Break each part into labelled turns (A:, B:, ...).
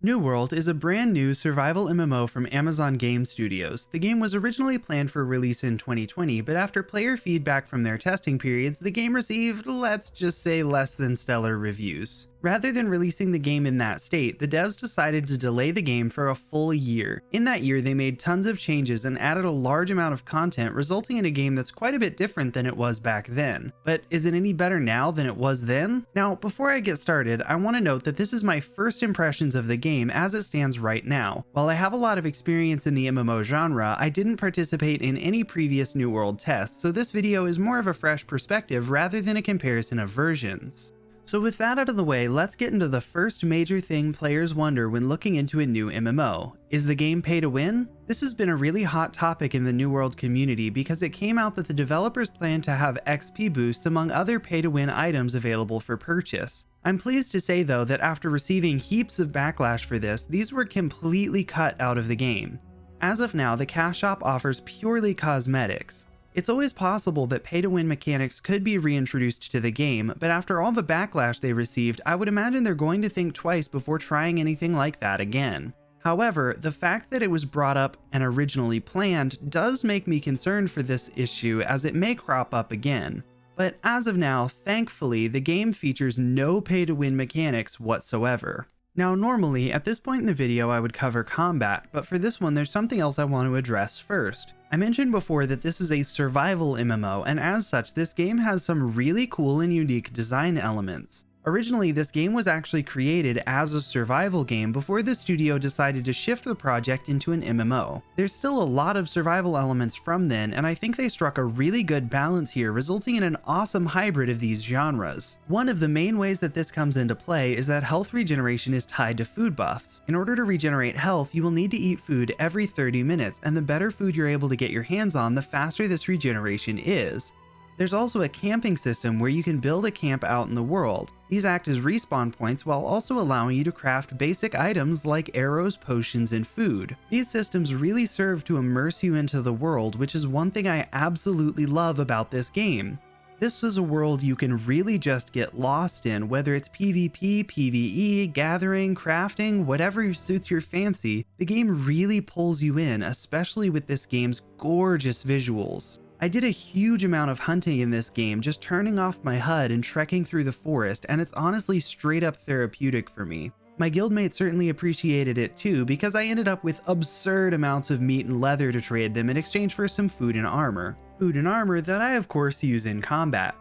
A: New World is a brand new survival MMO from Amazon Game Studios. The game was originally planned for release in 2020, but after player feedback from their testing periods, the game received, let's just say, less than stellar reviews. Rather than releasing the game in that state, the devs decided to delay the game for a full year. In that year, they made tons of changes and added a large amount of content, resulting in a game that's quite a bit different than it was back then. But is it any better now than it was then? Now, before I get started, I want to note that this is my first impressions of the game as it stands right now. While I have a lot of experience in the MMO genre, I didn't participate in any previous New World tests, so this video is more of a fresh perspective rather than a comparison of versions. So with that out of the way, let's get into the first major thing players wonder when looking into a new MMO. Is the game pay to win? This has been a really hot topic in the New World community because it came out that the developers plan to have XP boosts among other pay to win items available for purchase. I'm pleased to say though that after receiving heaps of backlash for this, these were completely cut out of the game. As of now, the cash shop offers purely cosmetics. It's always possible that pay-to-win mechanics could be reintroduced to the game, but after all the backlash they received, I would imagine they're going to think twice before trying anything like that again. However, the fact that it was brought up and originally planned does make me concerned for this issue, as it may crop up again. But as of now, thankfully, the game features no pay-to-win mechanics whatsoever. Now normally, at this point in the video I would cover combat, but for this one there's something else I want to address first. I mentioned before that this is a survival MMO, and as such this game has some really cool and unique design elements. Originally, this game was actually created as a survival game before the studio decided to shift the project into an MMO. There's still a lot of survival elements from then, and I think they struck a really good balance here, resulting in an awesome hybrid of these genres. One of the main ways that this comes into play is that health regeneration is tied to food buffs. In order to regenerate health, you will need to eat food every 30 minutes, and the better food you're able to get your hands on, the faster this regeneration is. There's also a camping system where you can build a camp out in the world. These act as respawn points while also allowing you to craft basic items like arrows, potions, and food. These systems really serve to immerse you into the world, which is one thing I absolutely love about this game. This is a world you can really just get lost in, whether it's PvP, PvE, gathering, crafting, whatever suits your fancy. The game really pulls you in, especially with this game's gorgeous visuals. I did a huge amount of hunting in this game, just turning off my HUD and trekking through the forest, and it's honestly straight up therapeutic for me. My guildmates certainly appreciated it too, because I ended up with absurd amounts of meat and leather to trade them in exchange for some food and armor. Food and armor that I of course use in combat.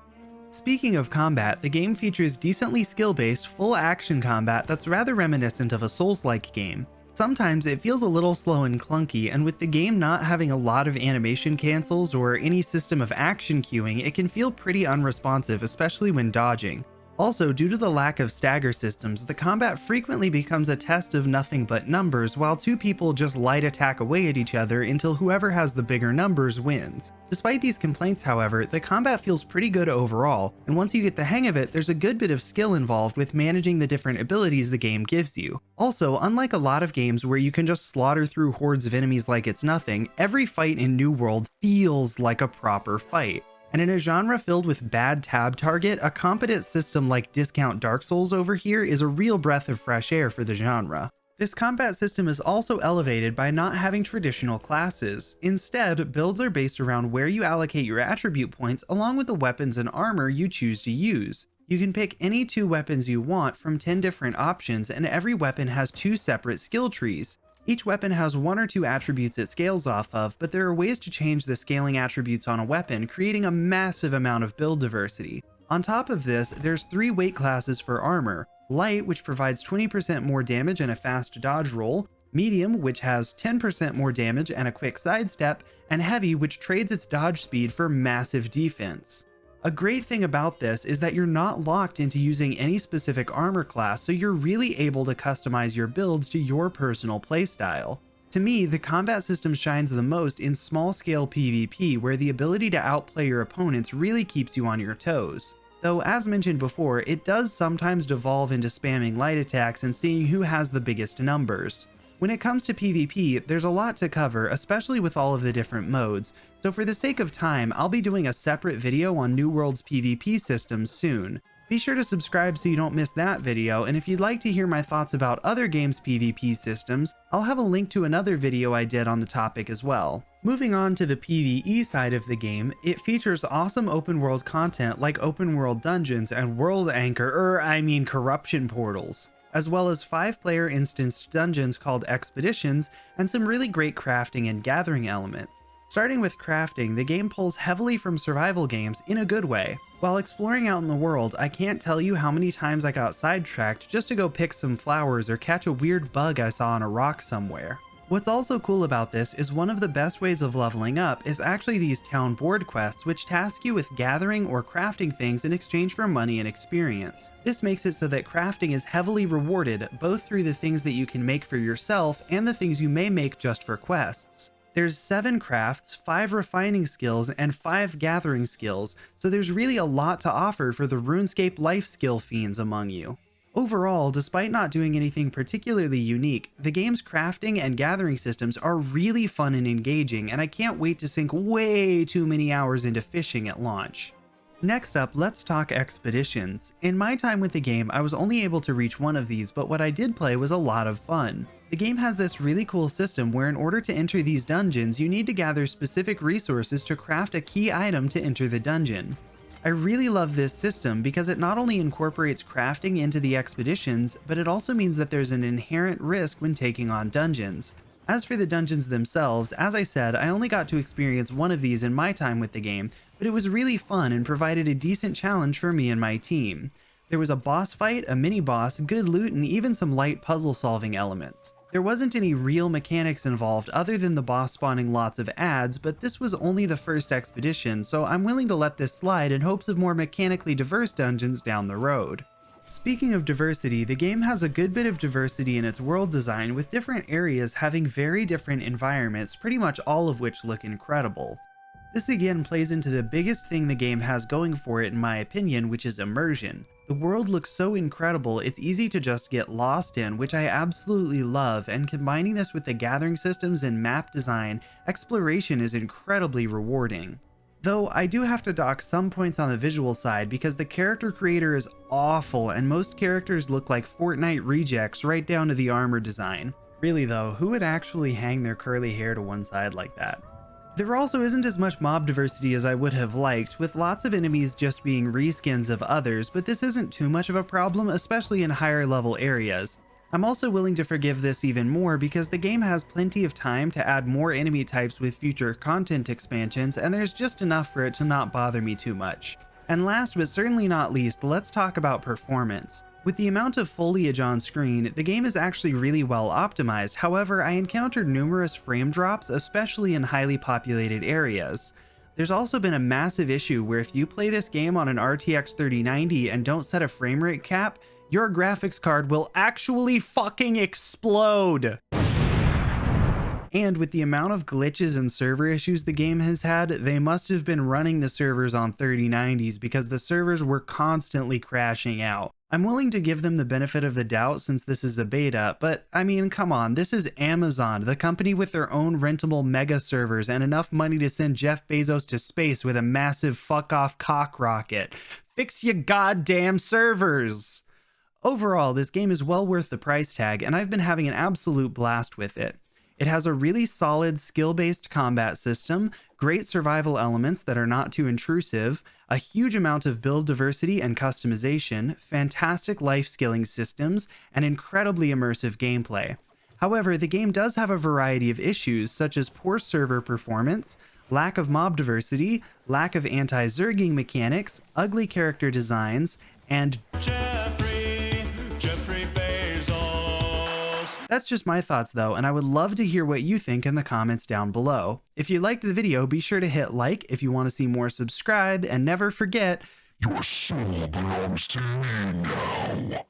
A: Speaking of combat, the game features decently skill-based, full action combat that's rather reminiscent of a Souls-like game. Sometimes it feels a little slow and clunky, and with the game not having a lot of animation cancels or any system of action queuing, it can feel pretty unresponsive, especially when dodging. Also, due to the lack of stagger systems, the combat frequently becomes a test of nothing but numbers, while two people just light attack away at each other until whoever has the bigger numbers wins. Despite these complaints, however, the combat feels pretty good overall, and once you get the hang of it, there's a good bit of skill involved with managing the different abilities the game gives you. Also, unlike a lot of games where you can just slaughter through hordes of enemies like it's nothing, every fight in New World feels like a proper fight. And in a genre filled with bad tab target, a competent system like Discount Dark Souls over here is a real breath of fresh air for the genre. This combat system is also elevated by not having traditional classes. Instead, builds are based around where you allocate your attribute points along with the weapons and armor you choose to use. You can pick any 2 weapons you want from 10 different options, and every weapon has 2 separate skill trees. Each weapon has 1 or 2 attributes it scales off of, but there are ways to change the scaling attributes on a weapon, creating a massive amount of build diversity. On top of this, there's 3 weight classes for armor: light, which provides 20% more damage and a fast dodge roll; medium, which has 10% more damage and a quick sidestep; and heavy, which trades its dodge speed for massive defense. A great thing about this is that you're not locked into using any specific armor class, so you're really able to customize your builds to your personal playstyle. To me, the combat system shines the most in small-scale PvP, where the ability to outplay your opponents really keeps you on your toes. Though, as mentioned before, it does sometimes devolve into spamming light attacks and seeing who has the biggest numbers. When it comes to PvP, there's a lot to cover, especially with all of the different modes, so for the sake of time, I'll be doing a separate video on New World's PvP systems soon. Be sure to subscribe so you don't miss that video, and if you'd like to hear my thoughts about other games' PvP systems, I'll have a link to another video I did on the topic as well. Moving on to the PvE side of the game, it features awesome open world content like open world dungeons and world anchor, corruption portals, as well as 5-player instanced dungeons called expeditions and some really great crafting and gathering elements. Starting with crafting, the game pulls heavily from survival games in a good way. While exploring out in the world, I can't tell you how many times I got sidetracked just to go pick some flowers or catch a weird bug I saw on a rock somewhere. What's also cool about this is one of the best ways of leveling up is actually these town board quests, which task you with gathering or crafting things in exchange for money and experience. This makes it so that crafting is heavily rewarded both through the things that you can make for yourself and the things you may make just for quests. There's 7 crafts, 5 refining skills, and 5 gathering skills, so there's really a lot to offer for the RuneScape life skill fiends among you. Overall, despite not doing anything particularly unique, the game's crafting and gathering systems are really fun and engaging, and I can't wait to sink way too many hours into fishing at launch. Next up, let's talk expeditions. In my time with the game, I was only able to reach one of these, but what I did play was a lot of fun. The game has this really cool system where in order to enter these dungeons, you need to gather specific resources to craft a key item to enter the dungeon. I really love this system because it not only incorporates crafting into the expeditions, but it also means that there's an inherent risk when taking on dungeons. As for the dungeons themselves, as I said, I only got to experience one of these in my time with the game, but it was really fun and provided a decent challenge for me and my team. There was a boss fight, a mini-boss, good loot, and even some light puzzle-solving elements. There wasn't any real mechanics involved other than the boss spawning lots of ads, but this was only the first expedition, so I'm willing to let this slide in hopes of more mechanically diverse dungeons down the road. Speaking of diversity, the game has a good bit of diversity in its world design, with different areas having very different environments, pretty much all of which look incredible. This again plays into the biggest thing the game has going for it in my opinion, which is immersion. The world looks so incredible, it's easy to just get lost in, which I absolutely love, and combining this with the gathering systems and map design, exploration is incredibly rewarding. Though I do have to dock some points on the visual side because the character creator is awful and most characters look like Fortnite rejects right down to the armor design. Really though, who would actually hang their curly hair to one side like that? There also isn't as much mob diversity as I would have liked, with lots of enemies just being reskins of others, but this isn't too much of a problem, especially in higher level areas. I'm also willing to forgive this even more because the game has plenty of time to add more enemy types with future content expansions, and there's just enough for it to not bother me too much. And last but certainly not least, let's talk about performance. With the amount of foliage on screen, the game is actually really well optimized. However, I encountered numerous frame drops, especially in highly populated areas. There's also been a massive issue where if you play this game on an RTX 3090 and don't set a frame rate cap, your graphics card will actually fucking explode! And with the amount of glitches and server issues the game has had, they must have been running the servers on 3090s because the servers were constantly crashing out. I'm willing to give them the benefit of the doubt since this is a beta, but I mean, come on, this is Amazon, the company with their own rentable mega servers and enough money to send Jeff Bezos to space with a massive fuck-off cock rocket. Fix your goddamn servers! Overall, this game is well worth the price tag, and I've been having an absolute blast with it. It has a really solid skill-based combat system, great survival elements that are not too intrusive, a huge amount of build diversity and customization, fantastic life skilling systems, and incredibly immersive gameplay. However, the game does have a variety of issues such as poor server performance, lack of mob diversity, lack of anti-zerging mechanics, ugly character designs, and That's just my thoughts though, and I would love to hear what you think in the comments down below. If you liked the video, be sure to hit like. If you want to see more, subscribe, and never forget,
B: your soul belongs to me now.